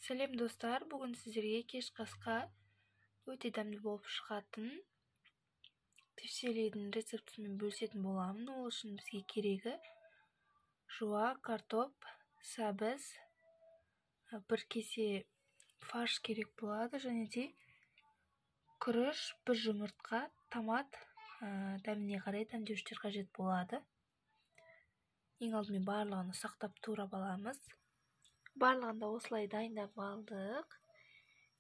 Сәлем достар, бүгін сіздерге кешкі асқа өте дәмді болып шығатын тефтелидің рецептімен бөлісетін боламын. Ол үшін бізге керегі жуа, картоп, сәбіз, бір кесе фарш керек болады, және де күріш, бір жұмыртқа, томат, дәміне қарай дәмдеуіштер қажет болады. Ең алдымен барлығын сақтап турап аламыз. Барлығында осылай дайындап алдық.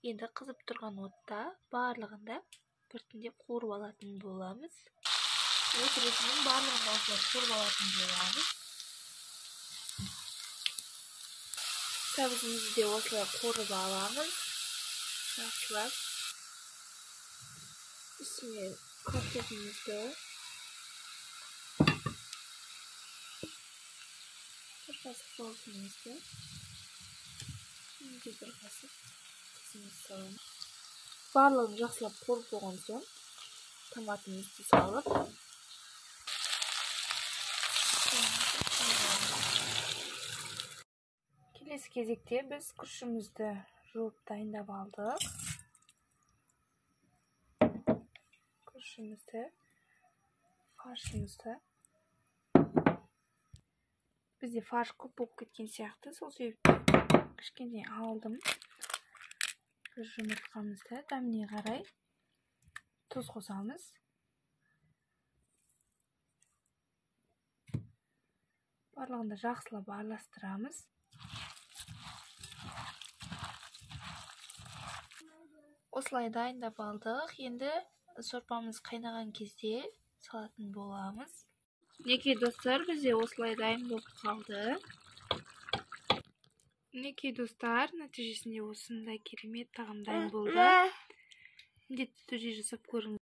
Енді қызып тұрған отта барлығында біртіндеп қуырып алатын боламыз. От ретінің барлығында осылай қуырып алатын боламыз. Сәбізімізді де осылай қуырып аламыз. Жақсылап. Үстіне картопымызды бір қасық соусымызды бір қасық тұзымызды саламыз. Барлығын жақсылап қуырып болған соң томатымызды салып келесі кезекте біз күрішімізді жуып дайындап алдық. Күрішімізді, фаршымызды. Бізде фарш көп болып кеткен сияқты, сол себептен кішкене алдым. Жұмыртқамызды дәміне қарай тұз қосамыз. Барлығында жақсылап араластырамыз. Осылай дайындап алдық. Енді сорпамыз қайнаған кезде салатын боламыз. Мінекей достар, бізде осылай дайын болып қалды. Мінекей достар, нәтижесінде осындай керемет тағам дайын болды. Міндетті түрде жасап көріңіз.